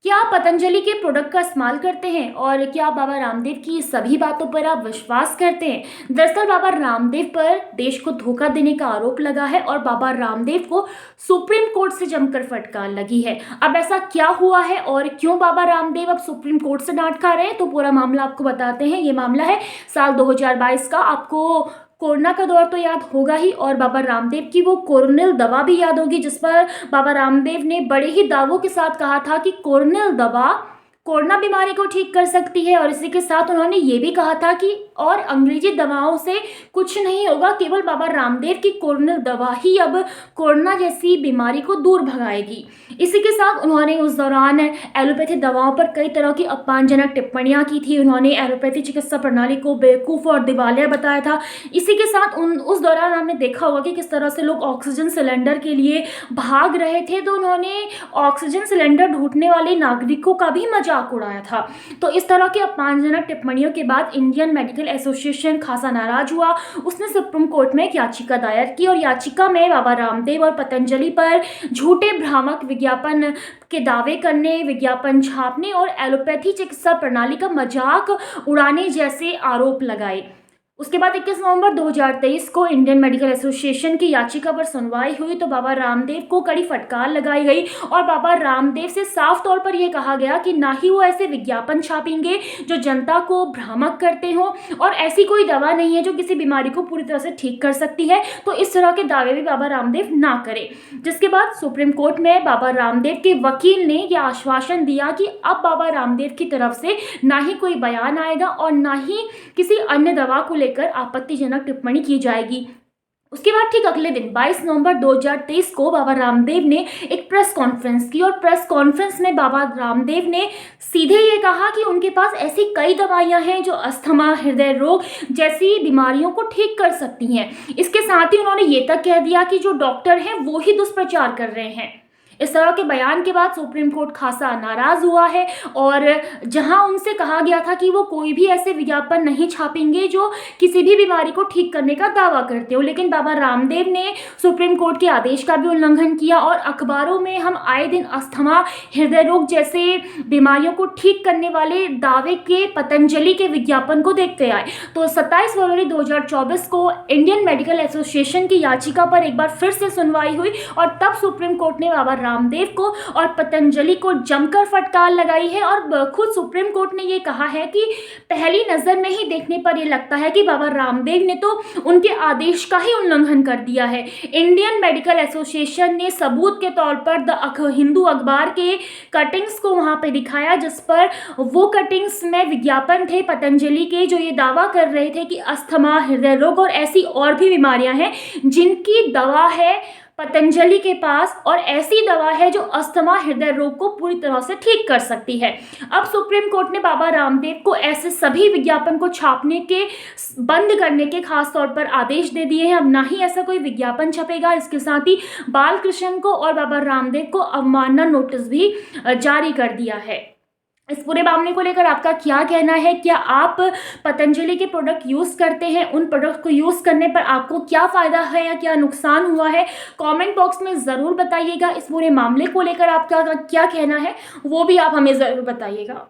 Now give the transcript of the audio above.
क्या आप पतंजलि के प्रोडक्ट का इस्तेमाल करते हैं और क्या बाबा रामदेव की सभी बातों पर आप विश्वास करते हैं? दरअसल बाबा रामदेव पर देश को धोखा देने का आरोप लगा है और बाबा रामदेव को सुप्रीम कोर्ट से जमकर फटकार लगी है। अब ऐसा क्या हुआ है और क्यों बाबा रामदेव अब सुप्रीम कोर्ट से डांट खा रहे हैं, तो पूरा मामला आपको बताते हैं। ये मामला है साल 2022 का। आपको कोरोना का दौर तो याद होगा ही और बाबा रामदेव की वो कोरोनिल दवा भी याद होगी, जिस पर बाबा रामदेव ने बड़े ही दावों के साथ कहा था कि कोरोनिल दवा कोरोना बीमारी को ठीक कर सकती है। और इसी के साथ उन्होंने ये भी कहा था कि और अंग्रेजी दवाओं से कुछ नहीं होगा, केवल बाबा रामदेव की कोरोनिल दवा ही अब कोरोना जैसी बीमारी को दूर भगाएगी। इसी के साथ उन्होंने उस दौरान एलोपैथी दवाओं पर कई तरह की अपमानजनक टिप्पणियां की थी। उन्होंने एलोपैथी चिकित्सा प्रणाली को बेवकूफ़ और दिवालिया बताया था। इसी के साथ उस दौरान हमने देखा होगा कि किस तरह से लोग ऑक्सीजन सिलेंडर के लिए भाग रहे थे, तो उन्होंने ऑक्सीजन सिलेंडर ढूंढने वाले नागरिकों का भी मजाक उड़ाया था। तो इस तरह की अपमानजनक टिप्पणियों के बाद इंडियन मेडिकल एसोसिएशन खासा नाराज हुआ। उसने सुप्रीम कोर्ट में एक याचिका दायर की और याचिका में बाबा रामदेव और पतंजलि पर झूठे भ्रामक विज्ञापन के दावे करने, विज्ञापन छापने और एलोपैथी चिकित्सा प्रणाली का मजाक उड़ाने जैसे आरोप लगाए। उसके बाद 21 नवंबर 2023 को इंडियन मेडिकल एसोसिएशन की याचिका पर सुनवाई हुई तो बाबा रामदेव को कड़ी फटकार लगाई गई और बाबा रामदेव से साफ तौर पर यह कहा गया कि ना ही वो ऐसे विज्ञापन छापेंगे जो जनता को भ्रामक करते हो और ऐसी कोई दवा नहीं है जो किसी बीमारी को पूरी तरह से ठीक कर सकती है। तो इस तरह के दावे भी बाबा रामदेव ना करें। जिसके बाद सुप्रीम कोर्ट में बाबा रामदेव के वकील ने यह आश्वासन दिया कि अब बाबा रामदेव की तरफ से ना ही कोई बयान आएगा और ना ही किसी अन्य दवा को लेकर आपत्तिजनक टिप्पणी की जाएगी। उसके बाद ठीक अगले दिन 22 नवंबर 2023 को बाबा रामदेव ने एक प्रेस कॉन्फ्रेंस की और प्रेस कॉन्फ्रेंस में बाबा रामदेव ने सीधे ये कहा कि उनके पास ऐसी कई दवाइयां हैं जो अस्थमा, हृदय रोग जैसी बीमारियों को ठीक कर सकती हैं। इसके साथ ही उन्होंने ये तक कह दिया कि जो डॉक्टर हैं वो ही दुष्प्रचार कर रहे हैं। इस तरह के बयान के बाद सुप्रीम कोर्ट खासा नाराज हुआ है और जहां उनसे कहा गया था कि वो कोई भी ऐसे विज्ञापन नहीं छापेंगे जो किसी भी बीमारी को ठीक करने का दावा करते हो, लेकिन बाबा रामदेव ने सुप्रीम कोर्ट के आदेश का भी उल्लंघन किया और अखबारों में हम आए दिन अस्थमा, हृदय रोग जैसे बीमारियों को ठीक करने वाले दावे के पतंजलि के विज्ञापन को देखते आए। तो 27 फरवरी 2024 को इंडियन मेडिकल एसोसिएशन की याचिका पर एक बार फिर से सुनवाई हुई और तब सुप्रीम कोर्ट ने बाबा रामदेव को और पतंजलि को जमकर फटकार लगाई है। और खुद सुप्रीम कोर्ट ने ये कहा है कि पहली नजर में ही देखने पर ये लगता है कि बाबा रामदेव ने तो उनके आदेश का ही उल्लंघन कर दिया है। इंडियन मेडिकल एसोसिएशन ने सबूत के तौर पर द हिंदू अखबार के कटिंग्स को वहां पे दिखाया, जिस पर वो कटिंग्स में विज्ञापन थे पतंजलि के जो ये दावा कर रहे थे कि अस्थमा, हृदय रोग और ऐसी और भी बीमारियां हैं जिनकी दवा है पतंजलि के पास और ऐसी दवा है जो अस्थमा, हृदय रोग को पूरी तरह से ठीक कर सकती है। अब सुप्रीम कोर्ट ने बाबा रामदेव को ऐसे सभी विज्ञापन को छापने के बंद करने के खास तौर पर आदेश दे दिए हैं। अब ना ही ऐसा कोई विज्ञापन छपेगा। इसके साथ ही बालकृष्ण को और बाबा रामदेव को अवमानना नोटिस भी जारी कर दिया है। इस पूरे मामले को लेकर आपका क्या कहना है? क्या आप पतंजलि के प्रोडक्ट यूज़ करते हैं? उन प्रोडक्ट को यूज़ करने पर आपको क्या फ़ायदा है या क्या नुकसान हुआ है? कमेंट बॉक्स में ज़रूर बताइएगा। इस पूरे मामले को लेकर आपका क्या कहना है वो भी आप हमें ज़रूर बताइएगा।